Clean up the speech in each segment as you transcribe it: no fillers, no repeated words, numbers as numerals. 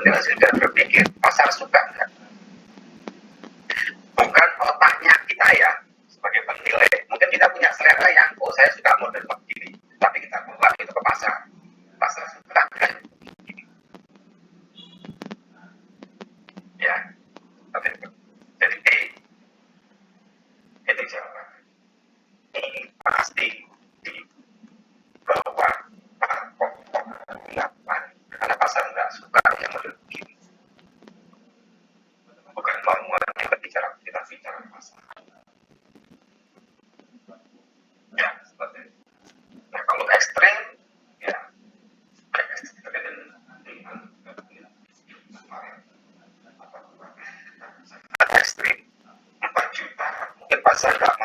sebetulnya sudah berpikir pasar suka nggak? Bukan otaknya kita ya sebagai penilai. Mungkin kita punya selera yang saya suka model begini, tapi kita bawa itu ke pasar. Pasar suka kan? Ya, jadi itu jawaban. Ini pasti di bawah pokok 8 karena pasar nggak suka yang model begini. Bukan formulannya berbicara, kita bicara pasar. Ya, seperti itu. Nah, kalau ekstrim, ya ekstrim dengan ekstrim 4 juta, mungkin pasar nggak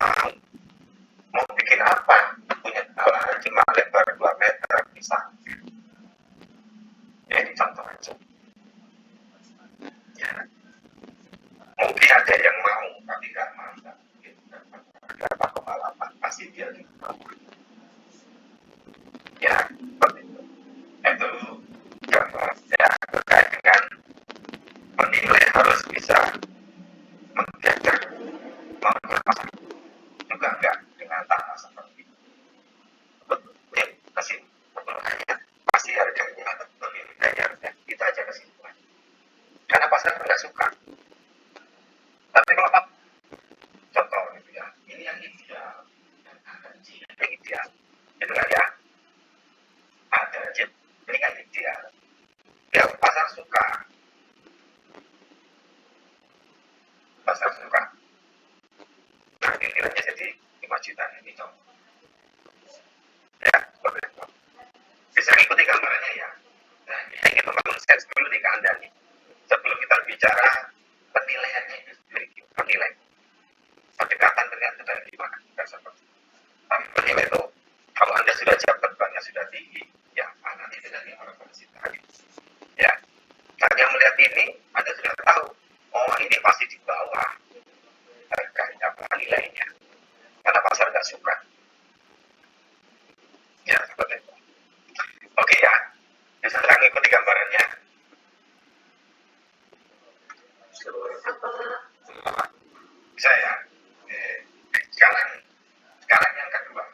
mau bikin apa? Punya cuma lebar 2 meter bisa. Ya, ini contoh aja. Ya. Mungkin ada yang mau, tapi nggak mau. Berapa 8 pasti dia mau. Ya, seperti itu. Itu ya terkait dengan menilai harus bisa menjaga pasar juga enggak dengan tanah seperti itu. Ya, kasih pertanyaan pasti harganya lebih harganya kita aja kesimpulan karena pasar nggak suka. Tapi kalau contoh gitu ya, ini yang ideal dan ada yang ideal itu kan ya, ada aja ini kan ideal ya, pasar suka nah ini nilainya jadi 5 juta ini contoh ya, seperti itu bisa ikuti gambarnya ya. Nah, kita ingin membangun sense dulu di Anda nih sebelum kita bicara penilaiannya itu sendiri, penilai pendekatan dengan itu dari gimana kita seperti tapi penilai itu kalau Anda sudah jabatannya sudah tinggi ya nanti dengan referensi tadi ya, saat yang melihat ini Anda sudah tahu oh ini pasti di bawah harganya nilainya karena pasar nggak suka ya, seperti itu. Oke ya, bisa mengikuti gambarannya. Bisa ya. Sekarang yang kedua.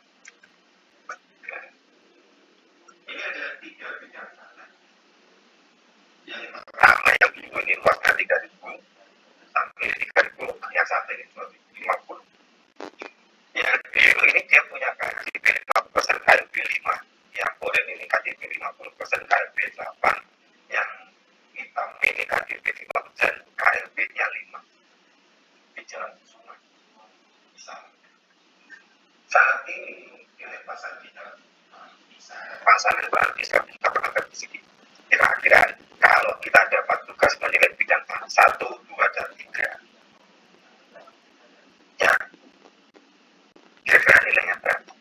Ini ada 3 bidang. Yang pertama yang biru ini luasnya 3.000 sampai 3.000, yang satu ini 2.050. Yang biru ini dia punya KDP 50% KLB 5, yang oranye ini KDP 50% KLB 8, yang hitam ini KDP 5% KLB-nya 5 di Jalan Sungai. Saat ini nilai pasar kita pasar berarti kita pernah bersegi. Kira-kira kalau kita dapat tugas menilai bidang 1, 2, dan 3 ya kira-kira nilainya berapa?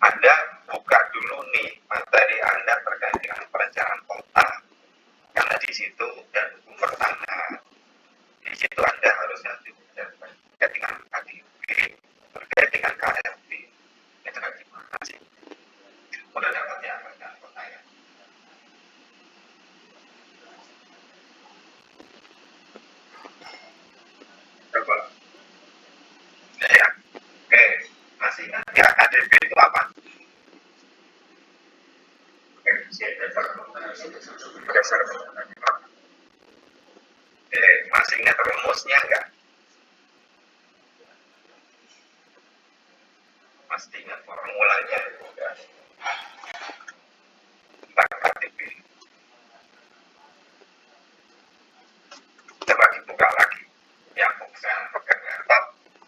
Anda buka dulu nih materi Anda terkait dengan perencanaan kota karena di situ dan hukum pertanahan di situ Anda harus terkait dengan KDP, terkait dengan KLB itu kan gimana sih? Udah dapatnya perencanaan kota ya? Coba ya, oke masih ingat ya KDP itu apa? Dasar masih ingat rumusnya enggak? Pasti ingat formulanya enggak? Tentang KTP. Coba dibuka lagi. Ya, saya pegang laptop.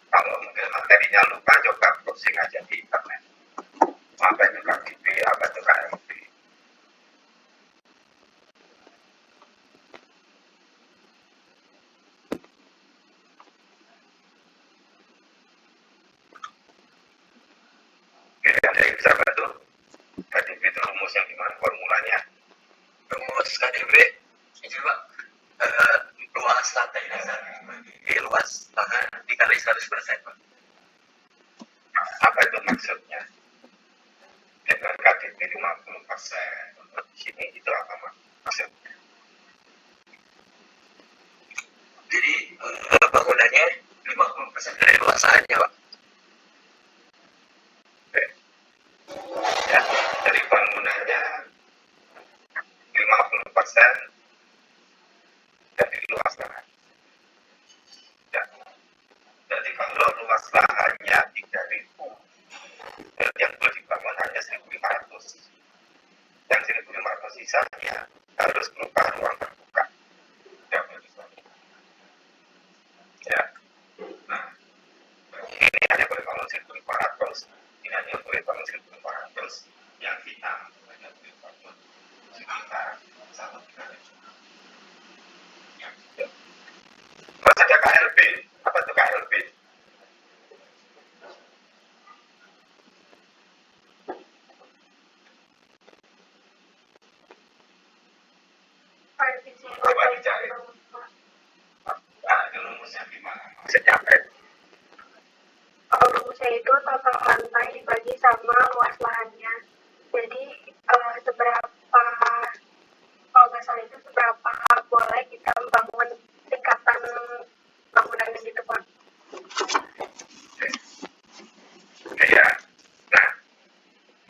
Kalau mungkin materinya lupa, coba browsing aja di internet. Apa itu KTP, apa itu KLB. Ada yang bisa bantu? KDP itu rumus yang gimana formulanya? Rumus KDP itu Pak luas lantai dasar luas lahan dikali 100% Pak. Apa itu maksudnya? Dengan KDP 50% untuk di sini itu apa maksudnya? Jadi bangunannya 50% dari luasannya, Pak. Ya, dari bangunannya 50% dari luas lahan. Ya. Jadi kalau luas lahannya 3.000, yang boleh dibangun hanya 1.500. Yang 1.500 sisanya harus berupa ruang terbuka. Ya. Nah, ini hanya boleh bangun 1.500. Ini hanya boleh bangun 1.500. Yang kita hanya boleh bangun sekitar 1.300. Ya. Terus ada KLB. Apa itu KLB? Coba dicari. Itu rumusnya gimana? Maksudnya apa? Rumusnya itu total lantai dibagi sama luas lahannya. Jadi seberapa, kalau nggak salah itu seberapa boleh kita membangun tingkatan bangunannya gitu, Pak. Ya. Nah,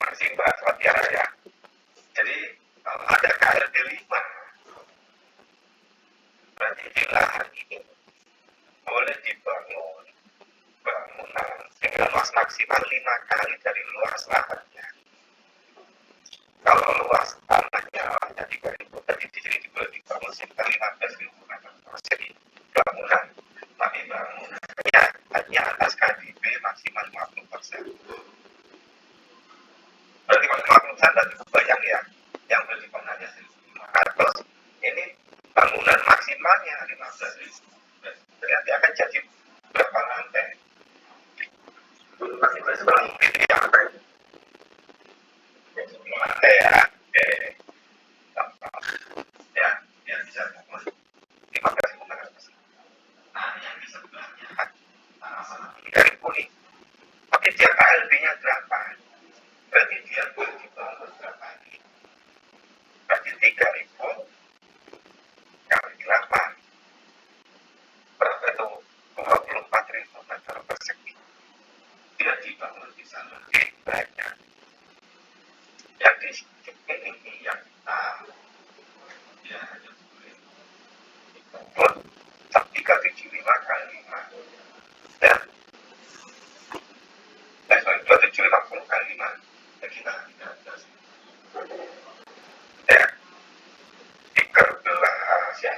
masih bahas Mutiara ya. Jadi kalau ada KLB 5, berarti di lahan ini boleh dibangun bangunan dengan luas maksimal 5 kali dari luas lahannya. Kalau luas tanahnya hanya 3.000, tadi di sini boleh dibangun sekitar 15.000 meter persegi bangunan, tapi bangunannya hanya atas KDP maksimal 50%. Berarti kalau 50% berarti kebayang ya, yang boleh dibangun hanya 1.500, ini bangunan maksimalnya 15.000. Berarti akan jadi berapa lantai? Masih berapa lantai? Lantai ya. Ya, yang bisa bangun 15.000 meter persegi. Nah, yang di sebelahnya sama 3.000 nih. Tapi dia KLB-nya 8. Berarti dia boleh dibangun berapa nih? Berarti 3.000 kali 8. Berapa itu? 24.000 meter persegi. Dia dibangun bisa lebih banyak. Yang di sini ini yang dia hanya boleh dibangun 375 kali 5. Dan 250 kali 5. Sekitar 13. Ya, 13 ya.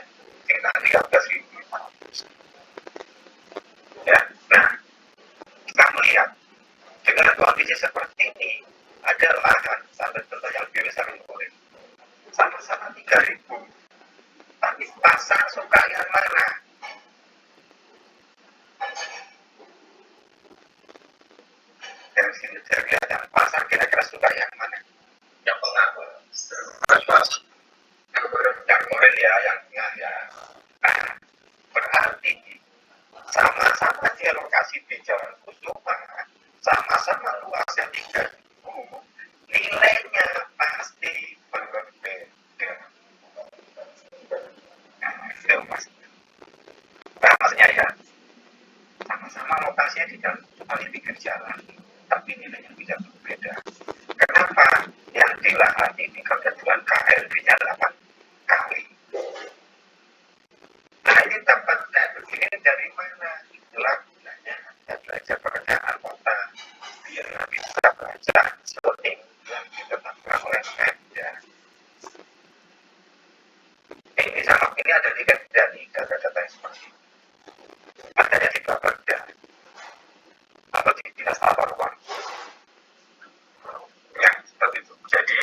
Sekitar 13.500. Ya, nah, kita melihat dengan kondisi seperti ini, ada lahan sampai contoh yang biasa boleh sama-sama 3.000. Tapi pasar suka yang mana? Dari sini saya lihat yang pasar kira-kira suka yang mana? Yang pengaruh. Yang murah ya, yang tengah ya. Nah, berarti sama-sama di lokasi di Jalan Kusuma, sama-sama luasnya 3.000, nilainya pasti berbeda. Nah, itu pasti. Nah, maksudnya ya, sama-sama lokasinya di Jalan Kusuma di pinggir jalan, tapi nilainya bisa berbeda. Kenapa? Yang di lahan ini kebetulan KLB-nya 8 kali. Nah, ini dapat kayak begini dari mana? Itulah gunanya saya belajar pekerjaan kota biar bisa baca zoning yang ditetapkan oleh Pemda. Ini sama ini ada di data-data yang seperti ini. Adanya di Bapeda atau di Dinas Tata Ruang. Ya, seperti itu. Jadi,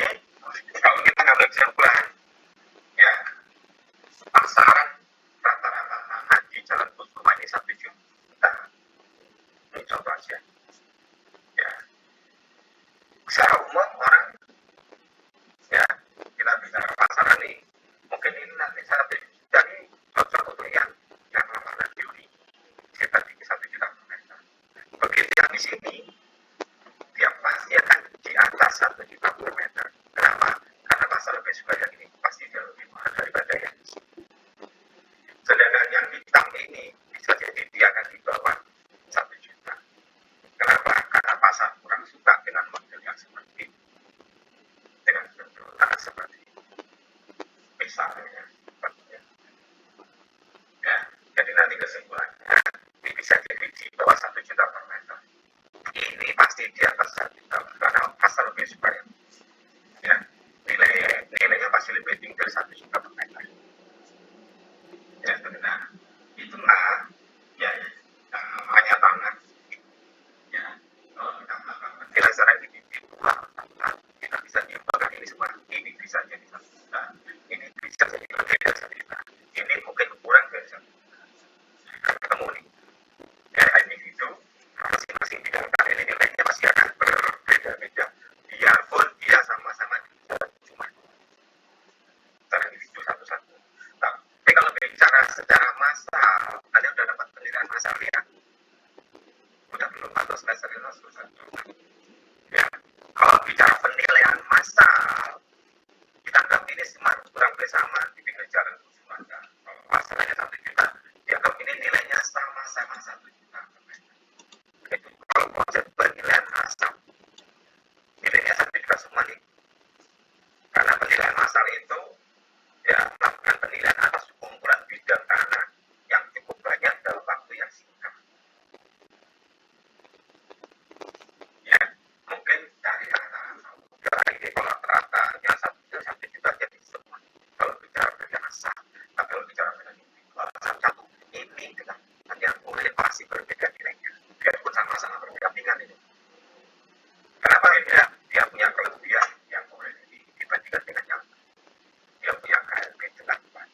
kalau kita ngambil kesimpulan, ya, pasaran rata-rata tanah di Jalan Kusuma ini 1 juta. Ini coba aja. Ya. Secara umum orang, ya, kita bicara pasaran nih, mungkin ini nanti 1 juta ini cocok untuk yang asal lebih supaya ya nilainya pasti lebih tinggi dari 1 juta per meter. Ya, nah itulah ya hanya tangan ya tidak secara individual kita bisa diubahkan ini semua ini bisa jadi 1 juta, ini bisa jadi lebih dari 1 juta, ini mungkin kurang dari 1 juta. Ketemu nih ya individu masing-masing bidang ini nilainya masih akan berbeda-beda biarpun dia sama-sama cuma secara individu satu-satu. Tapi kalau bicara secara massal, ada udah dapat penilaian massal ya? Udah belum atau semester ini satu. Ya, kalau bicara penilaian massal, kita anggap ini kurang lebih sama di pinggir jalan Sumatera. Kalau masalahnya 1 juta, dianggap ini nilainya sama-sama 1 juta. Itu kalau konsep penilaian massal, nilainya 1 juta semua nih. Karena penilaian massal itu ya melakukan penilaian atas kumpulan bidang tanah yang cukup banyak dalam waktu yang singkat. Ya, mungkin dari kalau rata-ratanya 1 juta jadi semua. Kalau bicara penilaian massal, tapi kalau bicara penilaian individual satu ini dengan yang boleh pasti berbeda nilainya. Biarpun sama-sama berbeda tingkat ini. Kenapa ya? Dia punya kelebihan yang boleh dibandingkan dengan yang dia punya KLP tetapkan.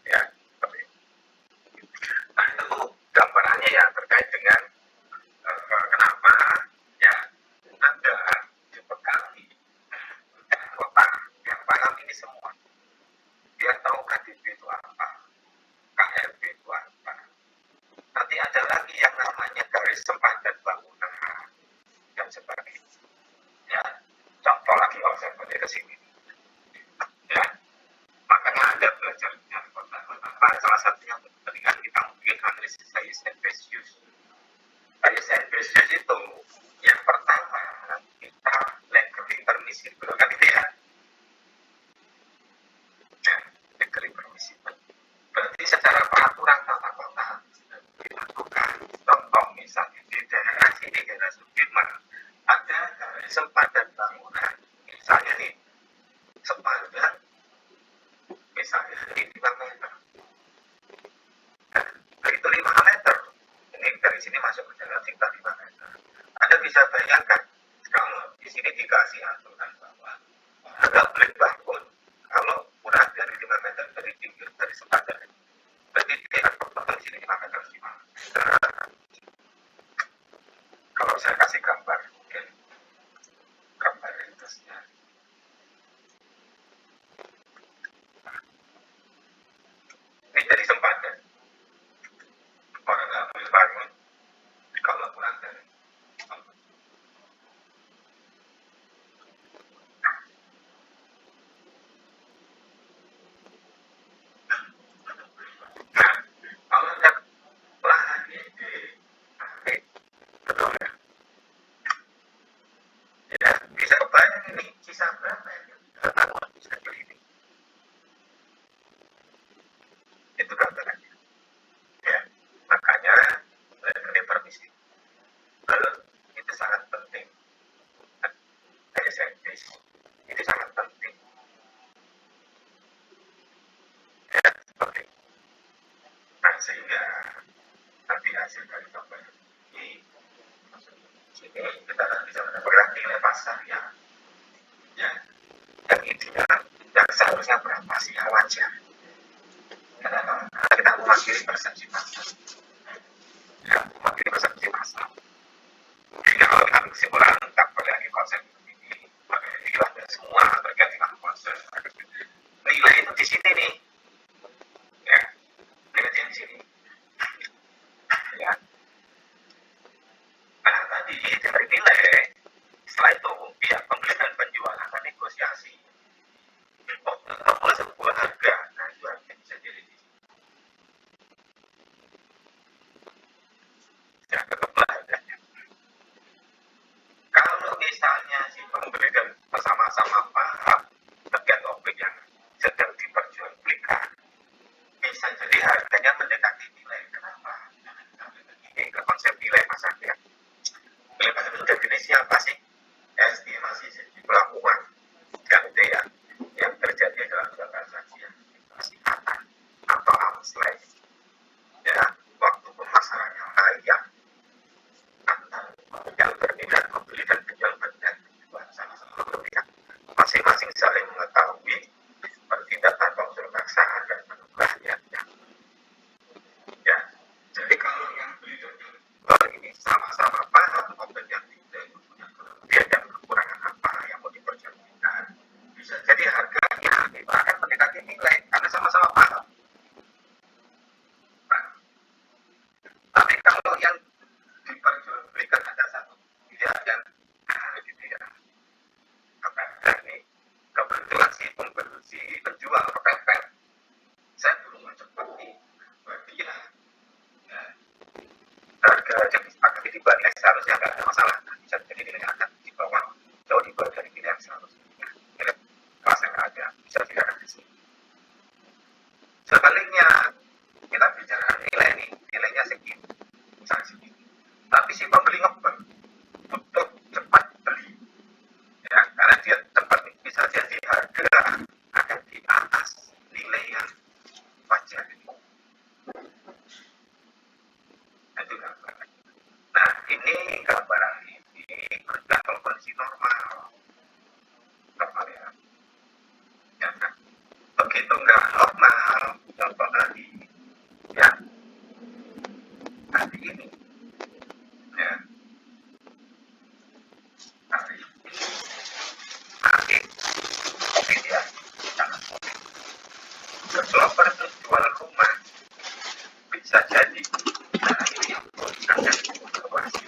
Ya, tapi nah itu gambarannya ya terkait dengan kenapa ya Anda dibekali kota yang paham ini semua. Dia tahu KDP itu apa, KLP itu apa. Nanti ada lagi yang namanya garis sempadan bangunan dan sebagainya. Ya, contoh lagi kalau saya balik ke sini. Ya, makanya ada belajarnya kota-kota. Salah satunya ketika kita mungkin analisis size and base use. Size and base use itu yang pertama kita legally permissible kan itu ya. Ya, legally permissible. Berarti secara peraturan tata kota dilakukan. Contoh misalnya di daerah sini daerah Sudirman ada sempadan bangunan misalnya nih sepanjang misalnya di 5 meter. Nah, itu 5 meter. Ini dari sini masuk ke dalam tingkat 5 meter. Anda bisa bayangkan kalau di sini dikasih aturan bahwa Anda boleh bangun kalau kurang dari 5 meter dari pinggir dari sempadan. Berarti dia akan di sini 5 meter 5 meter. Kalau saya kasih gambar mungkin gambar ringkasnya. Ini dari sempadan. Orang nggak boleh bangun kalau kurang dari kalau ada lahan di betul ya. Ya bisa kebayang ini sisa berapa yang bisa jadi ini. Itu gambarannya. Ya, makanya ini permisi. Itu sangat penting. SNPs itu sangat penting. Ya, seperti nah sehingga nanti hasil dari gambar ini sini kita akan bisa mendapatkan nilai pasar yang ideal yang seharusnya berapa sih yang wajar. Karena kita mewakili persepsi pasar. Ya, mewakili persepsi pasar. Jadi kalau kita kesimpulan tentang lagi konsep ini, maka inilah semua terkait dengan konsep. Nilai itu di sini nih, ya, nilai di sini, ya. Nah tadi dari nilai, setelah itu pihak pembeli dan penjual akan negosiasi. Sebuah harga, nah itu harga bisa jadi di sini. Ya, tetaplah harganya. Kalau misalnya si pembeli dan bersama-sama paham terkait objek yang sedang diperjualbelikan kalau kondisi normal ya. Ya kan? Begitu nggak normal, contoh tadi ya hari ini ya hari COVID ya, sangat COVID. Developer itu jual rumah bisa jadi ini yang akan evaluasi.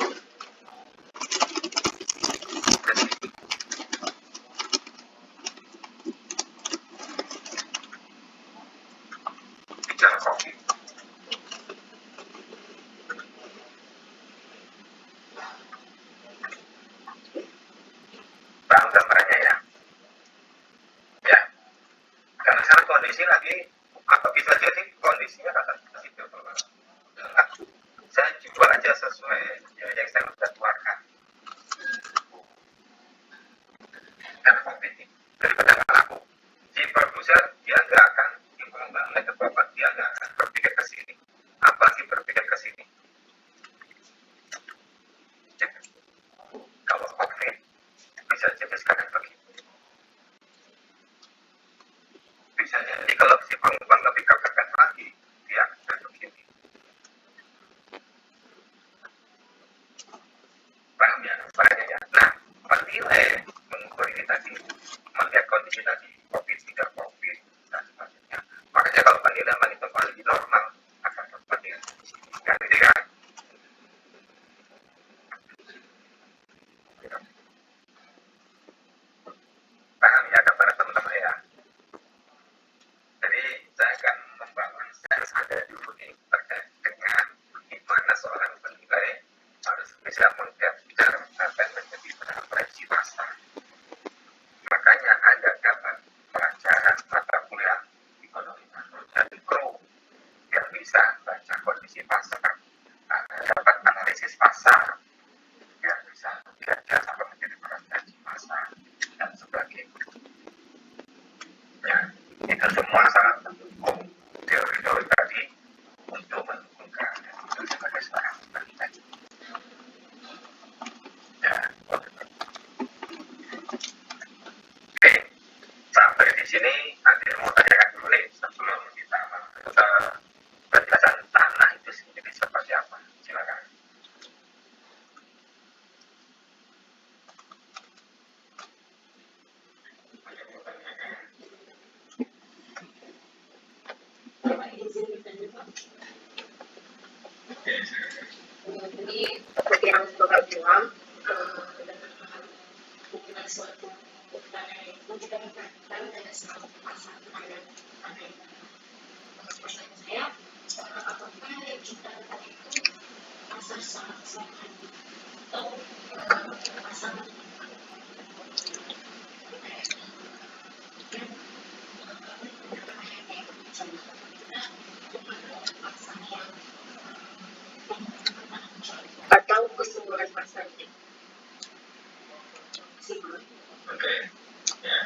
Bicara COVID, paham gambarnya ya? Ya, karena sekarang kondisi lagi apa bisa jadi kondisinya kata itu. Saya jual aja sesuai yang saya sudah keluarkan. Karena COVID ini daripada nggak laku, si produser dia nggak akan oleh developer dia nggak akan berpikir ke sini, apalagi berpikir ke sini. Kalau COVID bisa jadi sekarang begitu, bisa jadi kalau si pengembang lebih kekeh lagi dia akan begini. Paham ya? Makanya ya. Nah, menilai mengukur ini tadi, melihat kondisi tadi, COVID tidak COVID dan sebagainya. Makanya kalau penilaian itu kembali normal akan kembali kan gitu kan? Paham ya gambaran teman-teman ya? Jadi saya akan membangun sense ada dulu nih terkait dengan gimana seorang penilai harus bisa mengcapture apa yang menjadi preferensi pasar. Makanya ada gambar pelajaran mata kuliah ekonomi makro dan mikro yang bisa baca kondisi pasar, dapat analisis pasar, yang bisa belajar apa menjadi preferensi pasar dan sebagainya. Ya, itu semua sangat mendukung teori-teori tadi untuk mendukung kehadiran sebagai seorang penilai. Ya, oke, sampai di sini nanti mau tanyakan dulu nih sebelum kita masuk ke penjelasan tanah itu sendiri seperti apa. Silakan. Jadi seperti yang Bapak bilang, suatu kebutuhan itu juga diperlukan dari suatu pasar terhadap saya, apakah yang kita lihat itu pasar sangat sehat atau pasar atau keseluruhan pasarnya. Oke, ya.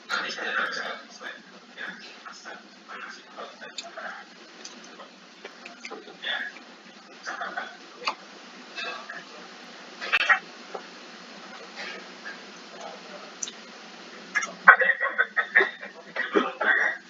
Nanti saya akan jawab selain ya pasar mana sih kalau saya bicara ya catatan. Ada yang terkait belum terkait.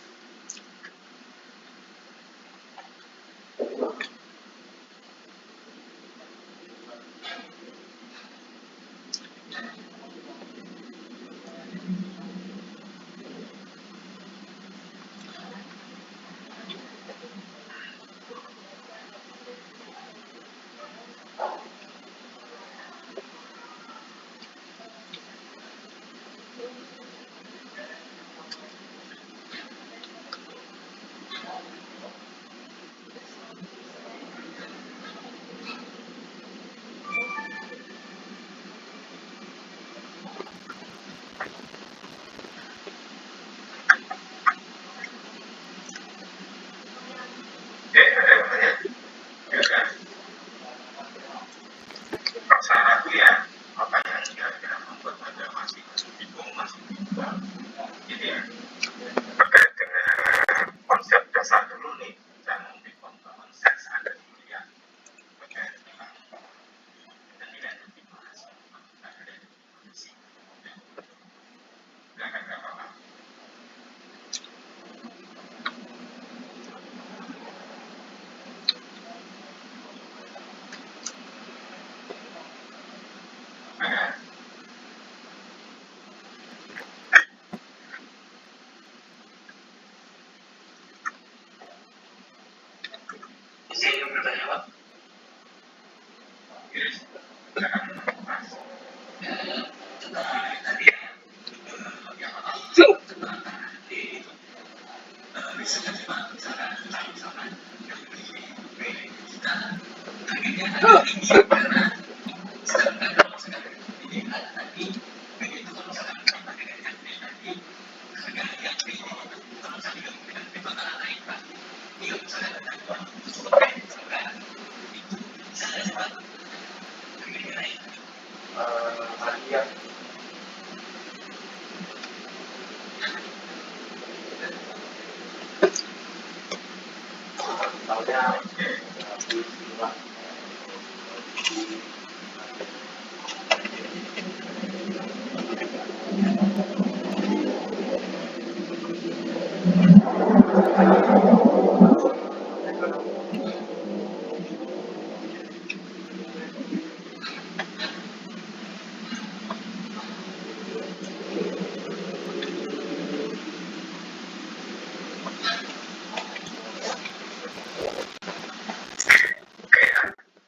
Oke ya.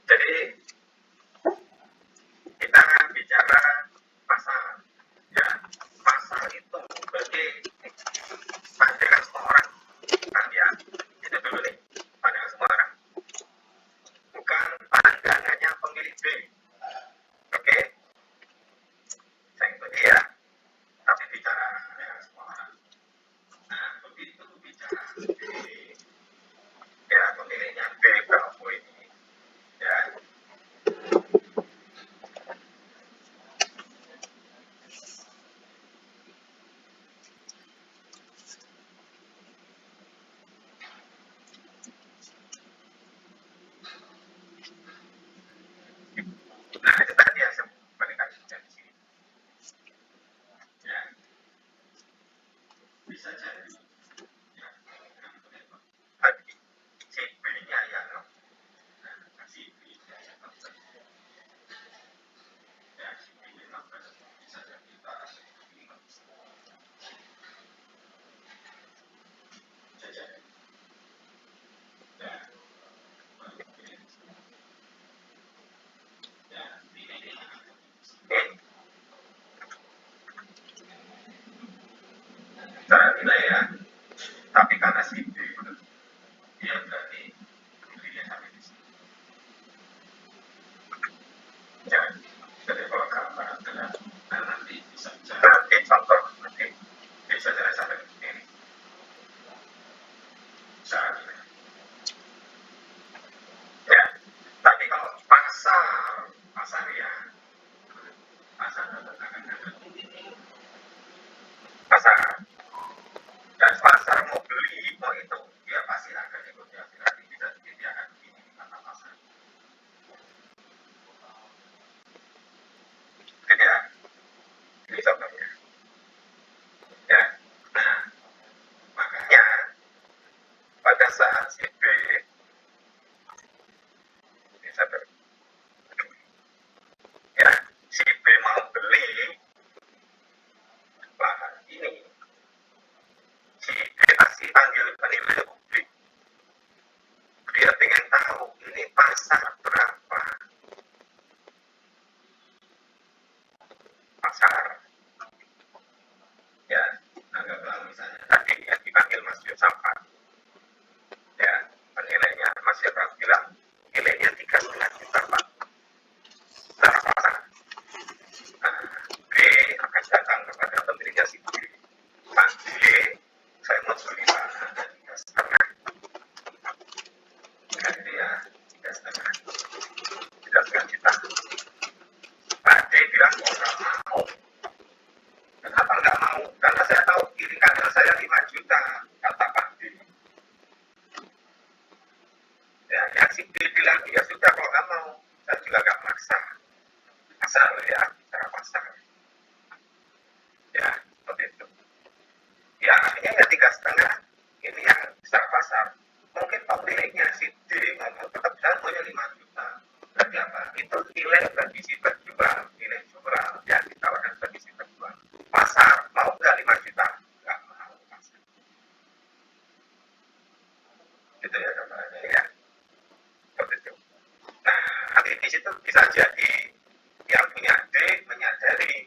Jadi kita bicara pasar. Ya, pasar itu berarti pandangan semua orang. Kan ya, itu dulu nih, pandangan semua orang. Bukan pandangannya pemilik B. Oke, saya ikuti ya. Tapi bicara pandangan semua orang. Nah, begitu bicara B, ya pemiliknya B Bravo ini, ya. Nah, itu tadi yang saya balik lagi dari sini. Ya, bisa jadi. Ya, tadi si B-nya yang si B-nya yang ya si B-nya bisa jadi kita bisa jadi. Ya, ya, cara nilai ya. Tapi karena si B dia berarti dirinya sampai di sini. Ya, jadi kalau gambar adalah nanti bisa nanti contoh nanti bisa jadi sampai ini. Cara nilai. Ya, tapi kalau pasar ya, pasar pasar dan pasar mau beli mau itu dia pasti akan negosiasi lagi bisa dia akan begini kata pasar. Jadi ya, ini contohnya. Ya, nah makanya pada saat si B bisa ya si B mau beli lahan ini, si B pasti panggil penilai publik. Dia pengen tahu ini pasar berapa, pasar ya anggaplah misalnya tadi yang dipanggil Mas Yusafat ya penilainya Mas Yusafat bilang nilainya 3,5 juta Pak secara pasar. Nah, B akan datang kepada pemiliknya si B, Pak B, saya mau beli lahan 3,5, ganti ya 3,5 juta. Pak D bilang oh nggak mau. Kenapa nggak mau? Karena saya tahu kiri kanan saya 5 juta, kata Pak D. Ya, yang si B bilang ya sudah kalau nggak mau, saya juga nggak maksa. Pasar ya, bicara pasar. Ya, seperti itu. Ya, artinya ya 3,5 ini yang besar pasar. Mungkin pemiliknya si D ngomong tetap saya punya 5 juta. Berarti apa? Itu nilai bagi si terjual, nilai jual yang ditawarkan bagi si terjual. Pasar mau nggak 5 juta? Nggak mau pasar. Gitu ya gambarannya ya. Seperti itu. Nah, nanti di situ bisa jadi yang punya D menyadari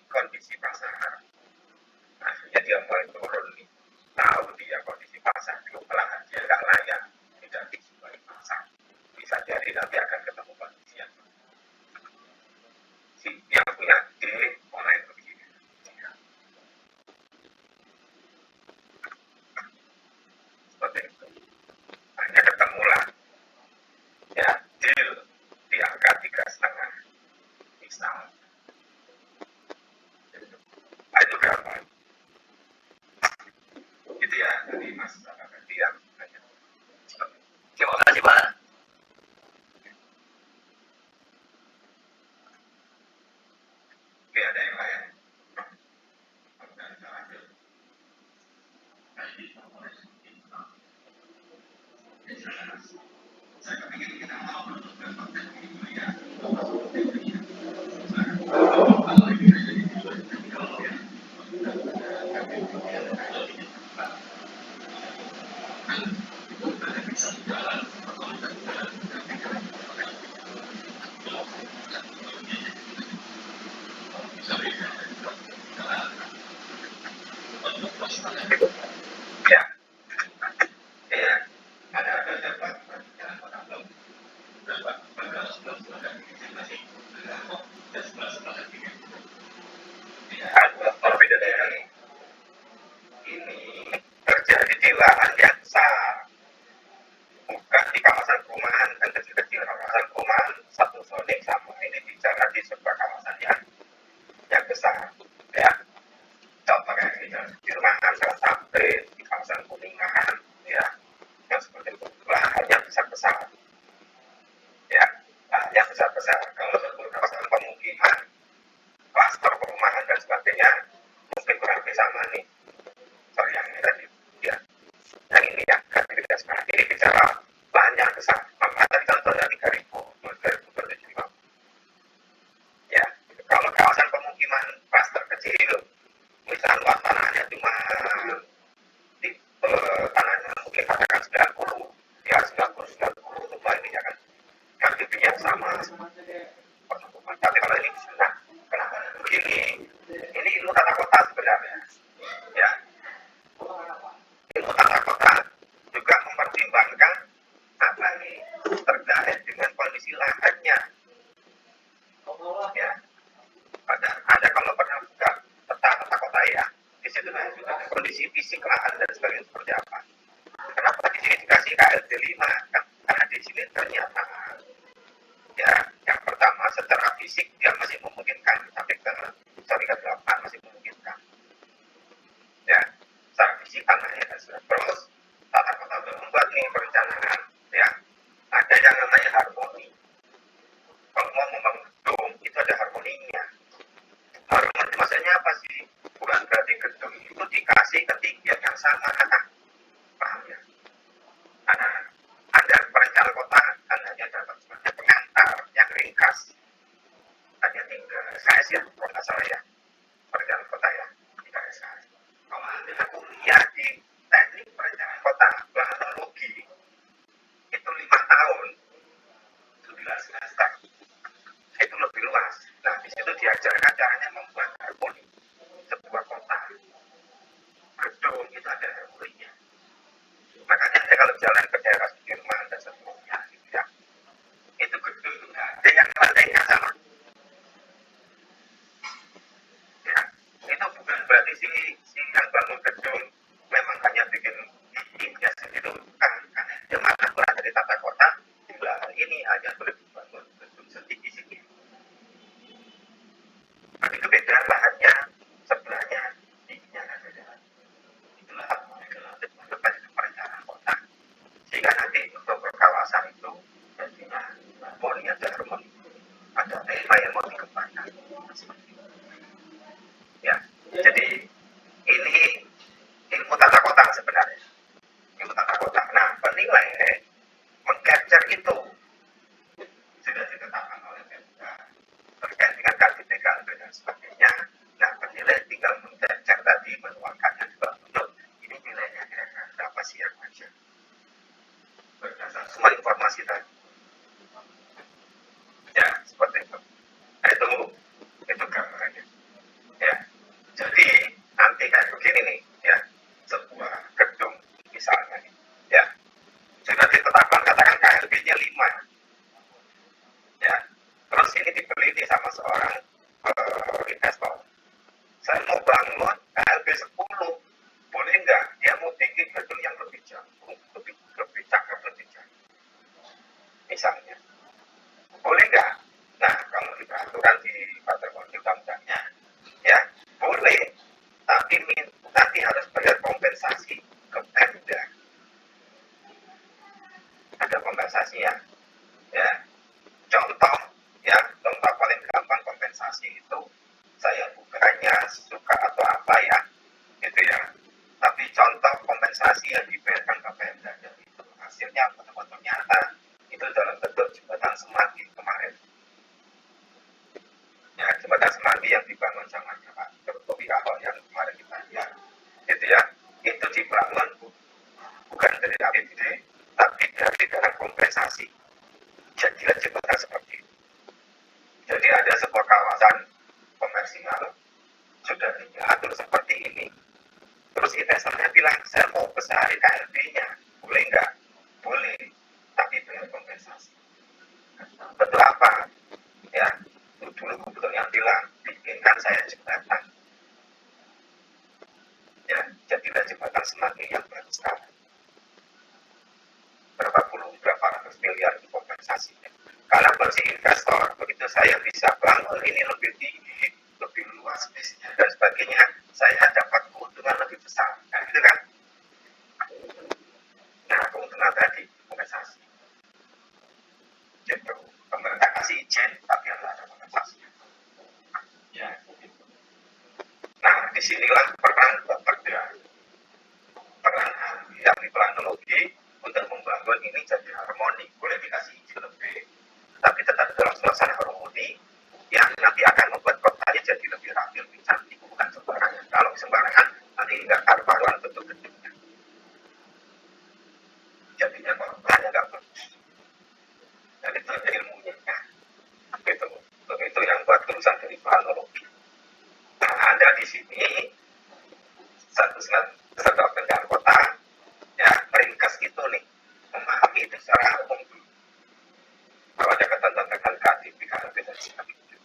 Gitu. Ya, ya. Berbeda dengan ini terjadi di lahan yang besar, bukan di kawasan perumahan dan kecil-kecil. Kawasan perumahan satu zoning sama ini bicara di sebuah kawasan yang besar. Ya, contoh kayak gitu di rumahan salah sampai di kawasan kuningan, ya, yang seperti itu lahan yang besar-besar, ya, lahan yang besar-besar. Kalau sebuah kawasan pemukiman, klaster perumahan dan sebagainya, mungkin kurang lebih sama nih. Sorry yang ini tadi, ya, yang ini ya, ini bicara lahan yang besar. Maka tadi contohnya 3.000, 2.000, ya. Kalau kawasan pemukiman klaster kecil, misalnya luas tanahnya cuma di tanahnya mungkin katakan 90, ya 90 rumah ini ya kan, RDP-nya sama. Tapi kalau ini nah, kenapa begini? Ini ilmu tata kota sebenarnya, ya. Ilmu tata kota juga mempertimbangkan apa nih terkait dengan kondisi lahannya, ya. Ada kalau pernah buka peta kota ya, di situ kan juga ada kondisi fisik lahan dan sebagainya seperti apa. Kenapa di sini dikasih KLD 5? Kan, karena di sini ternyata ya yang pertama secara fisik dia masih memungkinkan sampai ke ke-8 masih memungkinkan. Ya, secara fisik tanahnya terus tata kota udah membuat nih perencanaan, ya. Ada yang namanya harmoni. Kalau mau membangun gedung itu ada harmoninya. Harmoni maksudnya apa sih? Bukan berarti gedung itu dikasih ketinggian yang sama, paham ya? Ada perencanaan kota kan hanya dapat sebagai pengantar yang ringkas, hanya 3 SKS ya, kalau nggak salah ya, perencanaan kota ya, 3 SKS. Kalau anda kuliah di teknik perencanaan kota, planologi, itu 5 tahun, 11 semester, itu lebih luas. Nah, di situ diajarkan caranya membuat harmoni sebuah kota. Gedung itu ada harmoninya. Makanya saya kalau jalan ke daerah Sudirman dan seterusnya, gitu ya, itu gedung itu nggak ada yang lantainya sama. Ya, itu bukan berarti si yang bangun gedung memang hanya bikin tingginya segitu, bukan. Karena dia mana kurang dari tata kota, juga ini hanya boleh dibangun gedung setinggi segitu. Tapi itu beda lahannya, sebelahnya tingginya kan beda. Itulah perencanaan kota. Sehingga nanti untuk kawasan itu jadinya harmoni ada tema yang mau dikembangkan seperti itu. Ya, jadi ini ilmu tata kota sebenarnya, ilmu tata kota. Nah, penilai mengcapture itu sudah ditetapkan oleh PMK terkait dengan KTP dan sebagainya. Nah, penilai tinggal mengcapture tadi, menuangkannya juga untuk ini nilainya kira-kira berapa sih yang wajar berdasarkan semua informasi tadi. Ya, seperti itu. Nah, itu gambarannya. Ya, jadi nanti kayak begini nih, ya, sebuah gedung misalnya, ya, sudah ditetapkan katakan KLB-nya 5, ya, terus ini dibeli nih sama seorang investor. Saya mau bangun KLB 10, boleh nggak? Dia mau bikin gedung yang lebih jauh, lebih cakep, lebih jauh, misalnya. Boleh nggak? Nah, kalau di peraturan di peraturan undang-undangnya, ya boleh, tapi nanti harus bayar kompensasi ke Pemda. Ada kompensasi ya. Contoh, ya, contoh paling gampang kompensasi itu saya bukannya suka atau apa ya, gitu ya. Tapi contoh kompensasi yang diberikan ke Pemda itu hasilnya betul-betul nyata. Itu dalam bentuk jembatan semanggi kemarin. Ya, jembatan semanggi yang dibangun sama Pak Jokowi Ahok yang kemarin kita lihat, gitu ya. Itu dibangun bukan dari APBD, tapi dari dana kompensasi. Jadilah jembatan seperti itu. Jadi ada sebuah kawasan komersial sudah diatur seperti ini, Terus investornya bilang, saya mau besar KLB-nya, boleh nggak? Boleh, tapi bayar kompensasi. Betul apa? Ya, dulu gubernur yang bilang, bikinkan saya jembatan. Ya, jadilah jembatan Semanggi yang baru sekarang. Berapa ratus miliar kompensasinya. Karena bagi investor, begitu saya bisa bangun ini lebih tinggi, lebih luas bisnisnya dan sebagainya, saya dapat keuntungan lebih besar. Nah, gitu kan? Nah, keuntungan tadi kompensasi. Gitu. Pemerintah kasih izin, tapi harus ada kompensasi. Ya, gitu. Nah, disinilah peran ahli planologi untuk membangun ini jadi harmoni. Boleh dikasih izin lebih, tapi tetap dalam suasana harmoni yang nanti akan membuat kotanya jadi lebih rapi, lebih cantik, bukan sembarangan. Kalau sembarangan, nanti nggak karuan bentuk gedungnya. Jadinya kotanya nggak bagus. Dan itu ada ilmunya. Itu yang buat tulisan dari planologi. Nah, Anda di sini satu perencanaan kota, ya meringkas itu nih, memahami itu secara umum. Kalau ada ketentuan KTP, KTP dan sebagainya.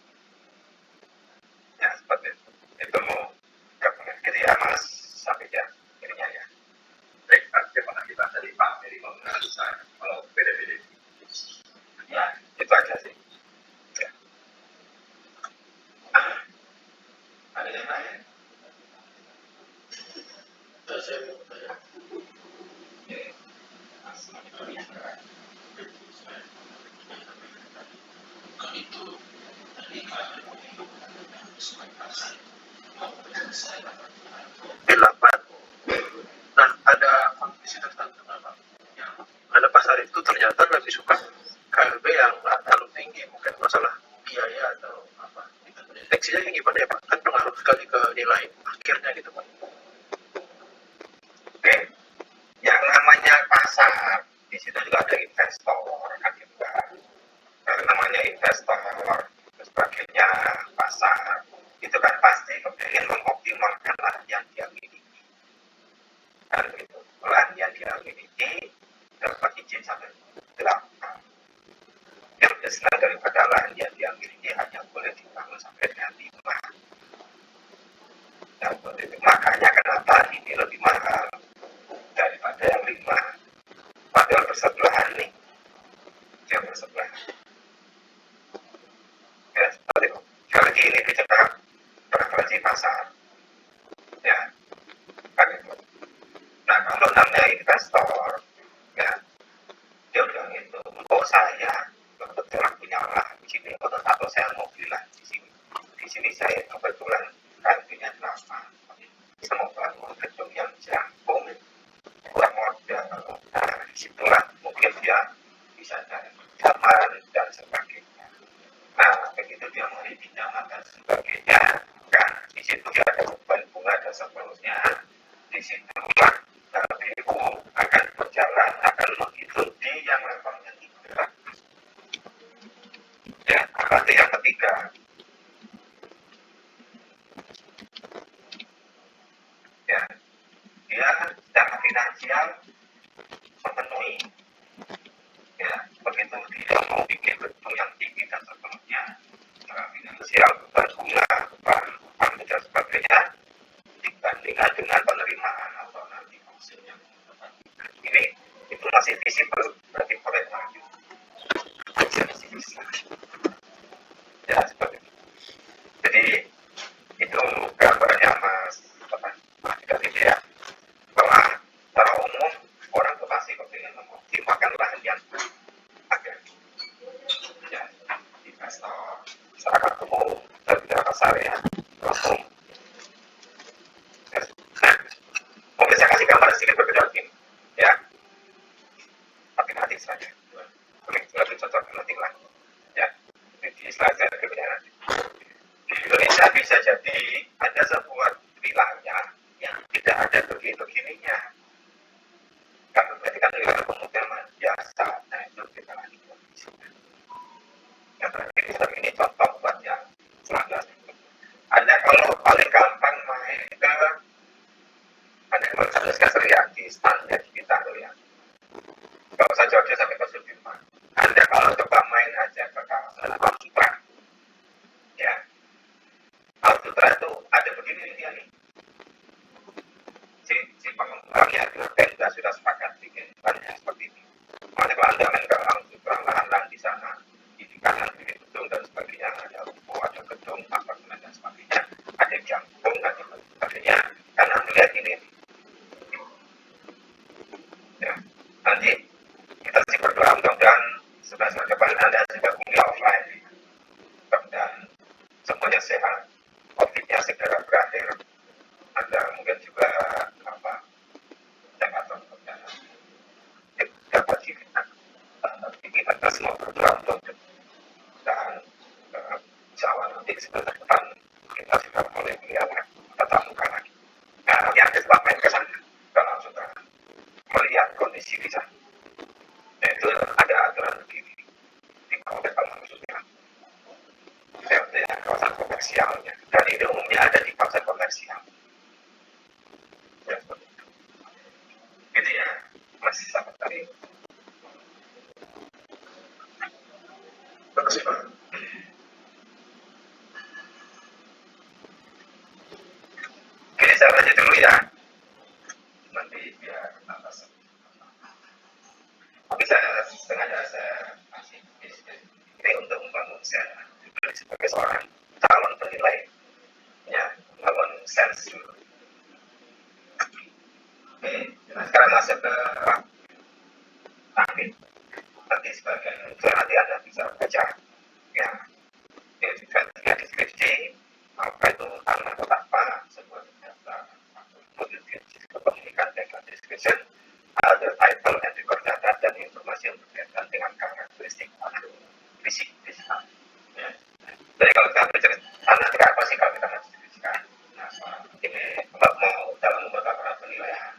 Ya seperti itu. Itu mau gitu ya Mas Safid ya, ininya ya. Baik, bagaimana kita tadi Pak Meri mengenal saya, kalau beda-beda. Ya, itu aja sih. Ya. Ada yang lain? Saya mau tanya. Itu tadi delapan. Nah, ada kondisi tertentu apa? Ada pasar itu ternyata lebih suka KLB yang nggak terlalu tinggi, mungkin masalah biaya atau apa. Deteksinya gimana ya Pak? Kan pengaruh sekali ke nilai akhirnya gitu Pak. Oke, yang namanya pasar di situ juga ada investor kan gitu kan. Namanya investor dan sebagainya, pasar itu kan pasti ingin mengoptimalkan lahan yang dia miliki. Dan itu lahan yang dia miliki dapat izin sampai 8. Yang lebih senang daripada lahan yang dia miliki hanya boleh dibangun sampai dengan 5. Dan makanya kenapa ini lebih mahal daripada yang 5. Padahal bersebelahan nih, dia bersebelahan. Ya, seperti itu. Sekali lagi ini bicara preferensi pasar. Ya, kan itu. Nah, kalau namanya investor, ya, dia udah gitu. Oh saya kebetulan punya lahan di sini, atau saya mau beli lahan di sini. Di sini saya kebetulan harganya 8. Saya mau bangun gedung yang jangkung, buat modal. Nah, disitulah mungkin dia bisa cari pinjaman dan sebagainya. Nah, begitu dia mulai pinjaman dan sebagainya, kan di situ dia ada beban bunga dan seterusnya. Di situlah BU akan berjalan, akan menghitung di yang levelnya 3. Ya, berarti yang ketiga. Ya, dia secara finansial memenuhi. Ya, begitu dia mau bikin gedung yang tinggi dan seterusnya, secara finansial beban bunga, beban dan sebagainya, dibandingkan dengan penerimaan atau nanti hasilnya. Ini itu masih visible bagi pemerintah. Ya, seperti itu. Jadi itu gambarnya Mas dari dia bahwa secara umum orang itu pasti kepingin mengoptimalkan lahan yang ada. Ya, investor, masyarakat umum, dan tidak pasar ya, umum. Mungkin saya kasih gambar sedikit berbeda begini, ya. Tapi nanti saja. Lebih cocok nanti lah. Ya, di slide saya berbeda nanti. Di Indonesia bisa jadi ada sebuah wilayah yang tidak ada begininya. Karena berarti kan wilayah pemukiman biasa. Nah, itu kita lagi. Ya, berarti ini contoh buat yang selanggar. Anda kalau paling gampang main ke dasar ya di standar kita tuh ya. Gak usah jauh-jauh sampai ke Sudirman. Anda kalau coba main aja ke kawasan Alam Sutra, ya. Alam Sutra itu ada begini dia nih. Si pengembangnya dengan Pemda sudah sepakat bikin banyak seperti ini. Makanya kalau Anda main ke Alam Sutra, lahan-lahan di sana, di kanan kiri gedung dan sebagainya, ada ruko, ada gedung, apartemen dan sebagainya, ada jangkung, ada sebagainya. Karena melihat ini, ya. Nanti kita sih berdoa mudah-mudahan semester depan Anda sudah kuliah offline dan semuanya sehat, COVID-nya segera berakhir. Anda mungkin juga dapat kita semua berdoa untuk dan insya Allah nanti semester depan kita sudah mulai melihat tatap muka lagi. Nah, yang kita main ke sana kalau sudah melihat kondisi di sana, itu ada aturan begini di kompleks Alam Sutra, kawasan komersialnya, dan ini umumnya ada di kawasan komersial. Ya, gitu ya, masih sama tadi. Terima kasih Pak. Oke, saya lanjut dulu ya. Nanti biar atas. Tapi saya sengaja saya kasih ini untuk membangun saya sebagai seorang calon penilai, ya, membangun sense dulu. Oke, sekarang masuk ke tahmin. Nanti sebagian nanti Anda bisa baca, ya, di deskripsi apa itu tanah atau apa, sebuah data, model kepemilikan dengan description, ada title and record data dan informasi yang berkaitan dengan karakteristik atau fisik. Ya. Jadi kalau kita bicara tanah itu apa sih kalau kita mendeskripsikan? Nah, ini mau dalam beberapa penilaian,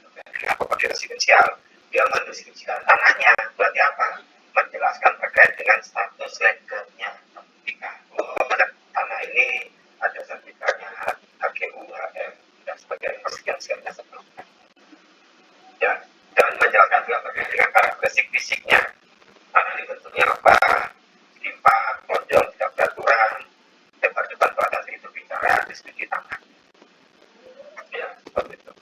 apa residensial, dia mendeskripsikan tanahnya berarti apa? Menjelaskan terkait dengan status legalnya. Tanah ini ada sertifikatnya HGU, HM, dan sebagainya, sekian sebelumnya. Ya, dan menjelaskan juga terkait dengan karakteristik fisiknya. Tanah ini bentuknya apa? Lipat, lonjong, tidak beraturan, lebar-lebar batas itu bicara deskripsi tanah. Ya, seperti itu.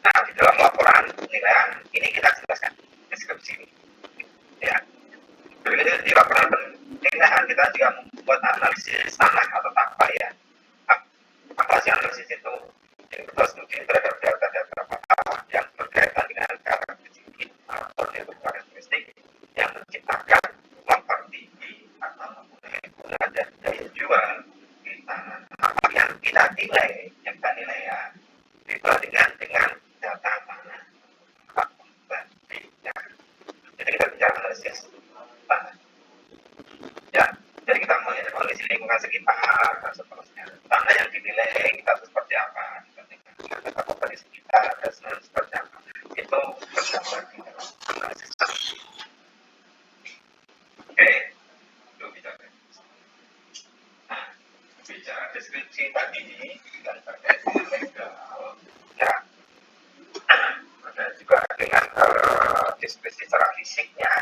Nah, di dalam laporan penilaian ini kita jelaskan deskripsi ini. Ya, di laporan penilaian kita juga membuat analisis tanah atau apa ya. Apa sih analisis itu? Yang kita studi terhadap data-data yang berkaitan dengan karakteristik atau karakteristik yang menciptakan laporan tinggi atau mempunyai guna dan daya jual di tanah apa yang kita nilai, yang kita nilai ya, dibandingkan dengan data tanah. Jadi kita bicara analisis tanah. Ya, jadi kita melihat kondisi lingkungan sekitar dan seterusnya. Tanah yang dinilai kita seperti apa, dibandingkan dengan kondisi sekitar dan seperti apa. Itu tergambar di dalam analisis. Oke, itu bicara. Nah, bicara deskripsi tadi dan terkait dengan legal, ya, ada juga dengan deskripsi secara fisiknya.